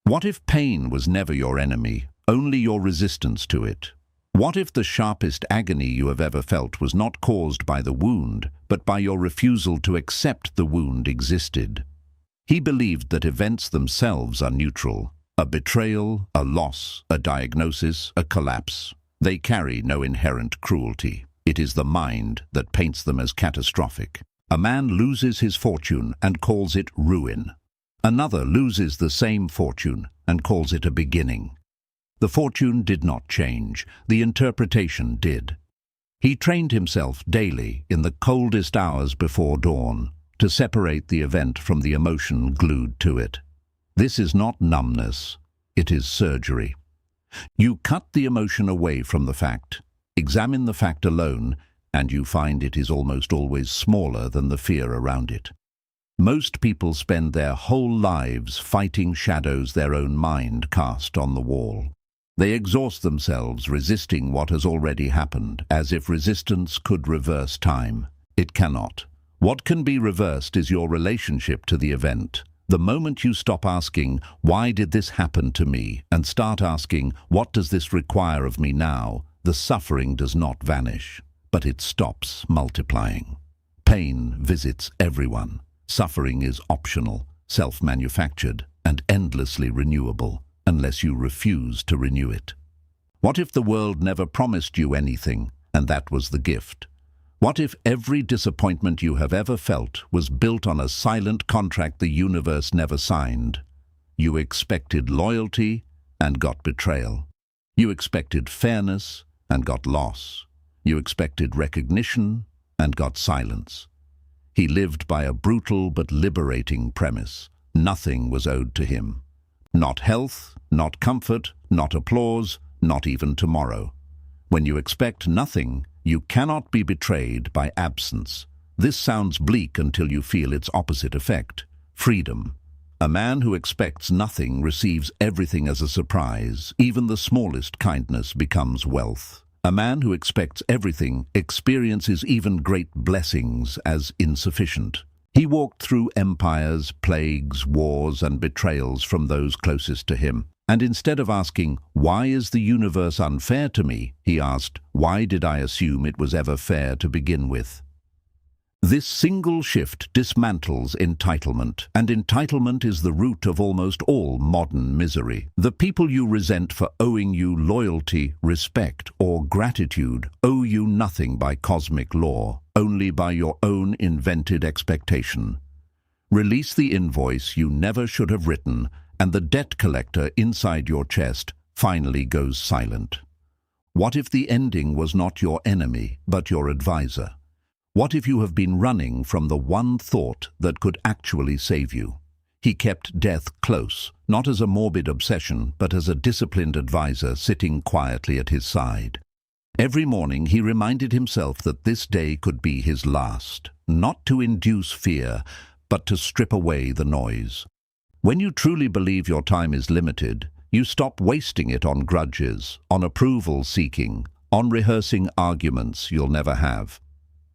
What if pain was never your enemy, only your resistance to it? What if the sharpest agony you have ever felt was not caused by the wound, but by your refusal to accept the wound existed? He believed that events themselves are neutral. A betrayal, a loss, a diagnosis, a collapse. They carry no inherent cruelty. It is the mind that paints them as catastrophic. A man loses his fortune and calls it ruin. Another loses the same fortune and calls it a beginning. The fortune did not change, the interpretation did. He trained himself daily in the coldest hours before dawn to separate the event from the emotion glued to it. This is not numbness, it is surgery. You cut the emotion away from the fact, examine the fact alone, and you find it is almost always smaller than the fear around it. Most people spend their whole lives fighting shadows their own mind cast on the wall. They exhaust themselves resisting what has already happened, as if resistance could reverse time. It cannot. What can be reversed is your relationship to the event. The moment you stop asking, "Why did this happen to me?" and start asking, "What does this require of me now?" the suffering does not vanish, but it stops multiplying. Pain visits everyone. Suffering is optional, self-manufactured, and endlessly renewable, unless you refuse to renew it. What if the world never promised you anything, and that was the gift? What if every disappointment you have ever felt was built on a silent contract the universe never signed? You expected loyalty and got betrayal. You expected fairness and got loss. You expected recognition and got silence. He lived by a brutal but liberating premise. Nothing was owed to him. Not health, not comfort, not applause, not even tomorrow. When you expect nothing, you cannot be betrayed by absence. This sounds bleak until you feel its opposite effect: freedom. A man who expects nothing receives everything as a surprise. Even the smallest kindness becomes wealth. A man who expects everything experiences even great blessings as insufficient. He walked through empires, plagues, wars, and betrayals from those closest to him. And instead of asking, "Why is the universe unfair to me?" he asked, "Why did I assume it was ever fair to begin with?" This single shift dismantles entitlement, and entitlement is the root of almost all modern misery. The people you resent for owing you loyalty, respect, or gratitude owe you nothing by cosmic law, only by your own invented expectation. Release the invoice you never should have written, and the debt collector inside your chest finally goes silent. What if the ending was not your enemy, but your advisor? What if you have been running from the one thought that could actually save you? He kept death close, not as a morbid obsession, but as a disciplined advisor sitting quietly at his side. Every morning he reminded himself that this day could be his last, not to induce fear, but to strip away the noise. When you truly believe your time is limited, you stop wasting it on grudges, on approval seeking, on rehearsing arguments you'll never have.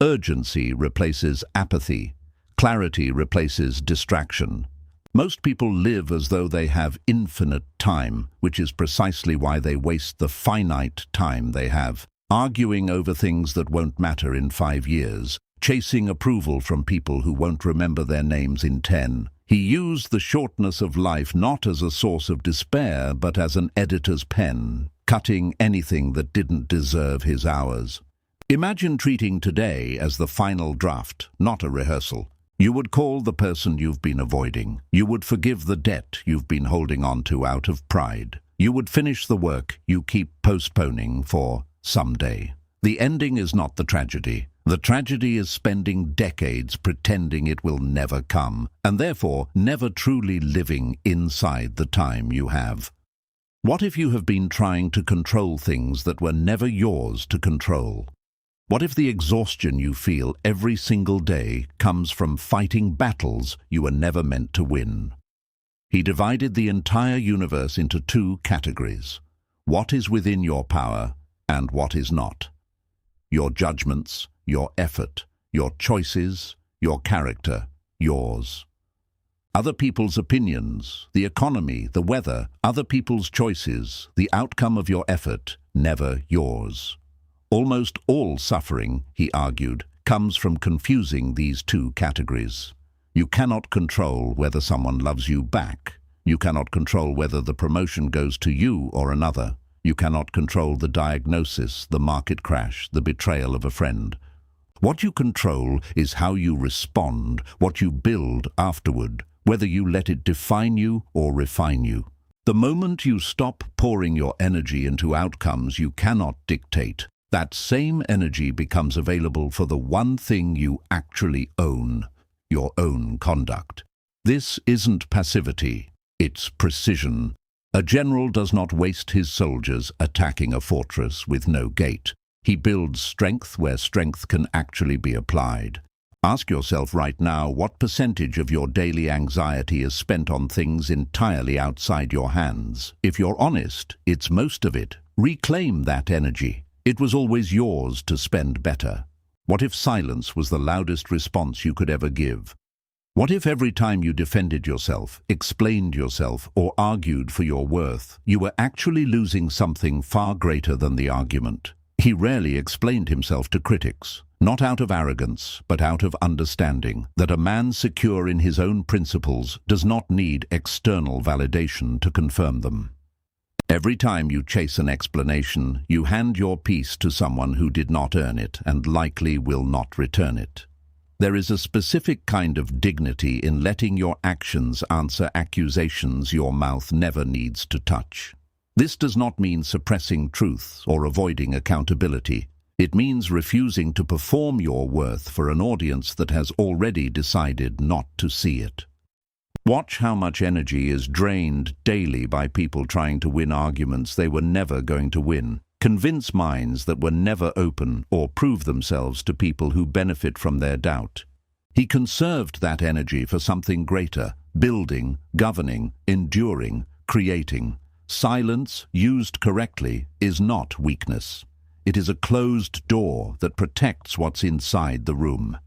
Urgency replaces apathy. Clarity replaces distraction. Most people live as though they have infinite time, which is precisely why they waste the finite time they have, arguing over things that won't matter in 5 years, chasing approval from people who won't remember their names in 10. He used the shortness of life not as a source of despair, but as an editor's pen, cutting anything that didn't deserve his hours. Imagine treating today as the final draft, not a rehearsal. You would call the person you've been avoiding. You would forgive the debt you've been holding on to out of pride. You would finish the work you keep postponing for someday. The ending is not the tragedy. The tragedy is spending decades pretending it will never come, and therefore never truly living inside the time you have. What if you have been trying to control things that were never yours to control? What if the exhaustion you feel every single day comes from fighting battles you were never meant to win? He divided the entire universe into 2 categories: what is within your power and what is not. Your judgments, your effort, your choices, your character, yours. Other people's opinions, the economy, the weather, other people's choices, the outcome of your effort, never yours. Almost all suffering, he argued, comes from confusing these two categories. You cannot control whether someone loves you back. You cannot control whether the promotion goes to you or another. You cannot control the diagnosis, the market crash, the betrayal of a friend. What you control is how you respond, what you build afterward, whether you let it define you or refine you. The moment you stop pouring your energy into outcomes you cannot dictate, that same energy becomes available for the one thing you actually own, your own conduct. This isn't passivity, it's precision. A general does not waste his soldiers attacking a fortress with no gate. He builds strength where strength can actually be applied. Ask yourself right now what percentage of your daily anxiety is spent on things entirely outside your hands. If you're honest, it's most of it. Reclaim that energy. It was always yours to spend better. What if silence was the loudest response you could ever give? What if every time you defended yourself, explained yourself, or argued for your worth, you were actually losing something far greater than the argument? He rarely explained himself to critics, not out of arrogance, but out of understanding that a man secure in his own principles does not need external validation to confirm them. Every time you chase an explanation, you hand your peace to someone who did not earn it and likely will not return it. There is a specific kind of dignity in letting your actions answer accusations your mouth never needs to touch. This does not mean suppressing truth or avoiding accountability. It means refusing to perform your worth for an audience that has already decided not to see it. Watch how much energy is drained daily by people trying to win arguments they were never going to win, convince minds that were never open, or prove themselves to people who benefit from their doubt. He conserved that energy for something greater, building, governing, enduring, creating. Silence, used correctly, is not weakness. It is a closed door that protects what's inside the room.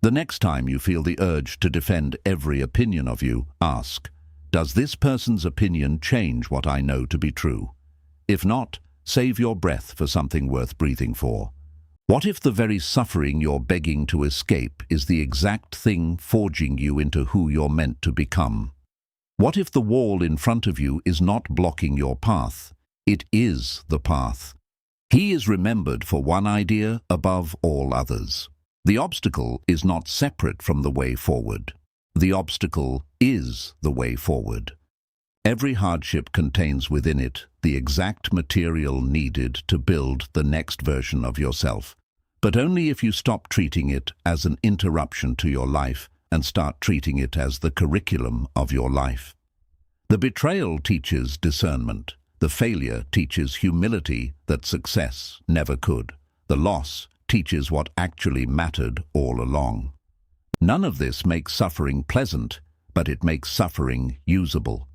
The next time you feel the urge to defend every opinion of you, ask, does this person's opinion change what I know to be true? If not, save your breath for something worth breathing for. What if the very suffering you're begging to escape is the exact thing forging you into who you're meant to become? What if the wall in front of you is not blocking your path? It is the path. He is remembered for one idea above all others. The obstacle is not separate from the way forward. The obstacle is the way forward. Every hardship contains within it the exact material needed to build the next version of yourself, but only if you stop treating it as an interruption to your life and start treating it as the curriculum of your life. The betrayal teaches discernment. The failure teaches humility that success never could. The loss teaches what actually mattered all along. None of this makes suffering pleasant, but it makes suffering usable.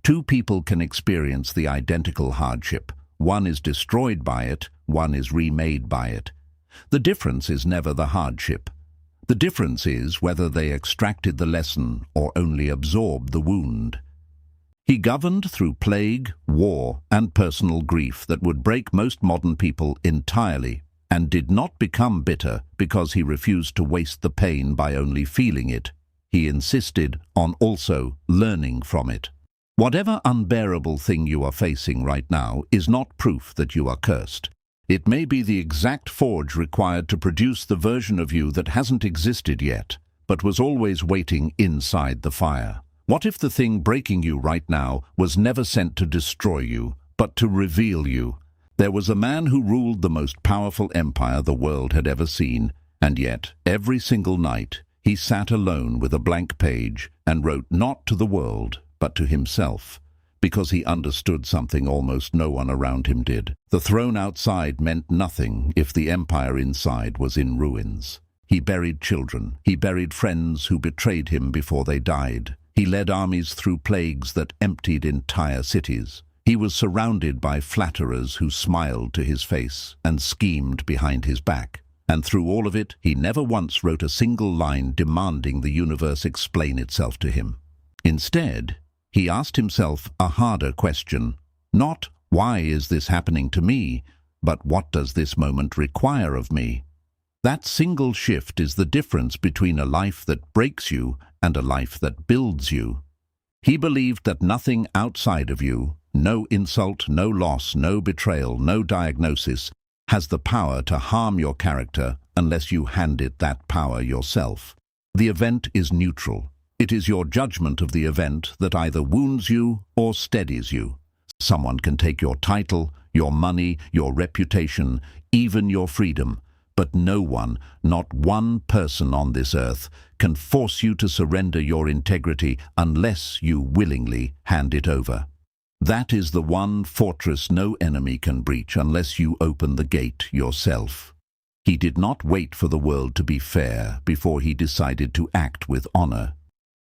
Two people can experience the identical hardship. One is destroyed by it, one is remade by it. The difference is never the hardship. The difference is whether they extracted the lesson or only absorbed the wound. He governed through plague, war, and personal grief that would break most modern people entirely, and did not become bitter because he refused to waste the pain by only feeling it. He insisted on also learning from it. Whatever unbearable thing you are facing right now is not proof that you are cursed. It may be the exact forge required to produce the version of you that hasn't existed yet, but was always waiting inside the fire. What if the thing breaking you right now was never sent to destroy you, but to reveal you? There was a man who ruled the most powerful empire the world had ever seen, and yet, every single night, he sat alone with a blank page and wrote not to the world, but to himself, because he understood something almost no one around him did. The throne outside meant nothing if the empire inside was in ruins. He buried children. He buried friends who betrayed him before they died. He led armies through plagues that emptied entire cities. He was surrounded by flatterers who smiled to his face and schemed behind his back. And through all of it, he never once wrote a single line demanding the universe explain itself to him. Instead, he asked himself a harder question. Not, why is this happening to me, but what does this moment require of me? That single shift is the difference between a life that breaks you and a life that builds you. He believed that nothing outside of you, no insult, no loss, no betrayal, no diagnosis, has the power to harm your character unless you hand it that power yourself. The event is neutral. It is your judgment of the event that either wounds you or steadies you. Someone can take your title, your money, your reputation, even your freedom, but no one, not one person on this earth, can force you to surrender your integrity unless you willingly hand it over. That is the one fortress no enemy can breach unless you open the gate yourself. He did not wait for the world to be fair before he decided to act with honor.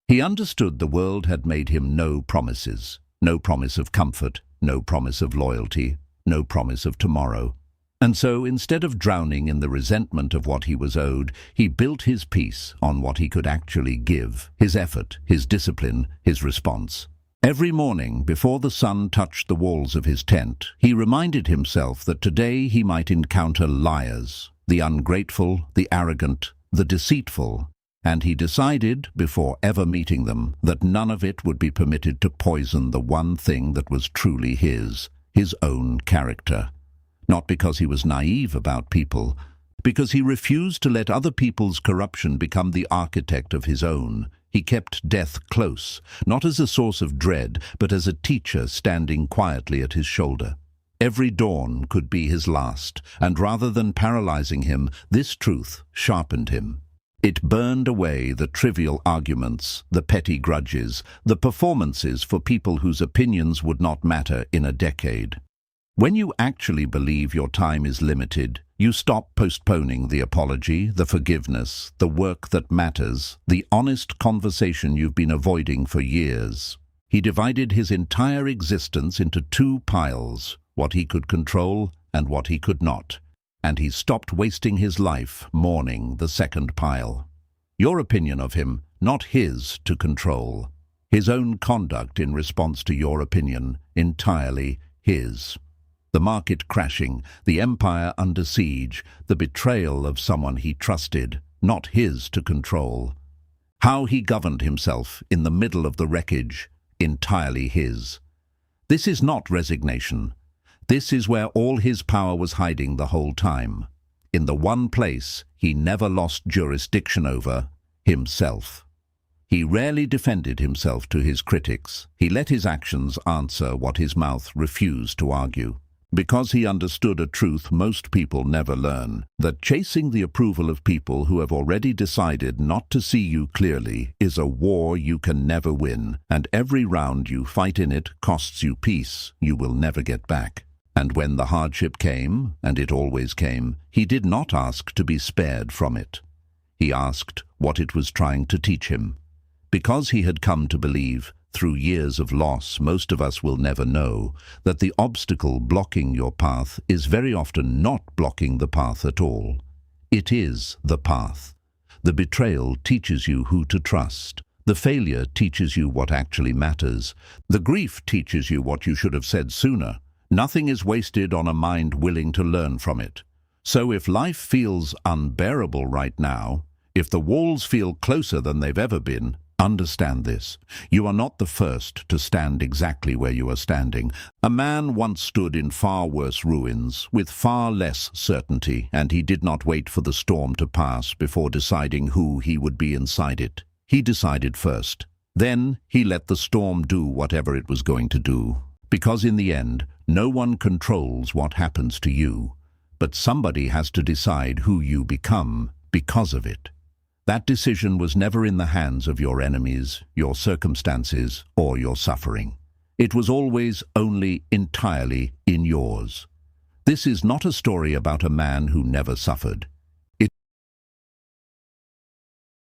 He understood the world had made him no promises, no promise of comfort, no promise of loyalty, no promise of tomorrow. And so, instead of drowning in the resentment of what he was owed, he built his peace on what he could actually give, his effort, his discipline, his response. Every morning, before the sun touched the walls of his tent, he reminded himself that today he might encounter liars, the ungrateful, the arrogant, the deceitful, and he decided, before ever meeting them, that none of it would be permitted to poison the one thing that was truly his own character. Not because he was naive about people, because he refused to let other people's corruption become the architect of his own. He kept death close, not as a source of dread, but as a teacher standing quietly at his shoulder. Every dawn could be his last, and rather than paralyzing him, this truth sharpened him. It burned away the trivial arguments, the petty grudges, the performances for people whose opinions would not matter in a decade. When you actually believe your time is limited, you stop postponing the apology, the forgiveness, the work that matters, the honest conversation you've been avoiding for years. He divided his entire existence into two piles, what he could control and what he could not, and he stopped wasting his life mourning the second pile. Your opinion of him, not his to control. His own conduct in response to your opinion, entirely his. The market crashing, the empire under siege, the betrayal of someone he trusted, not his to control. How he governed himself in the middle of the wreckage, entirely his. This is not resignation. This is where all his power was hiding the whole time. In the one place he never lost jurisdiction over, himself. He rarely defended himself to his critics. He let his actions answer what his mouth refused to argue. Because he understood a truth most people never learn, that chasing the approval of people who have already decided not to see you clearly is a war you can never win, and every round you fight in it costs you peace you will never get back. And when the hardship came, and it always came, he did not ask to be spared from it. He asked what it was trying to teach him. Because he had come to believe, through years of loss most of us will never know, that the obstacle blocking your path is very often not blocking the path at all. It is the path. The betrayal teaches you who to trust. The failure teaches you what actually matters. The grief teaches you what you should have said sooner. Nothing is wasted on a mind willing to learn from it. So if life feels unbearable right now, if the walls feel closer than they've ever been, understand this. You are not the first to stand exactly where you are standing. A man once stood in far worse ruins, with far less certainty, and he did not wait for the storm to pass before deciding who he would be inside it. He decided first. Then he let the storm do whatever it was going to do. Because in the end, no one controls what happens to you, but somebody has to decide who you become because of it. That decision was never in the hands of your enemies, your circumstances, or your suffering. It was always only entirely in yours. This is not a story about a man who never suffered.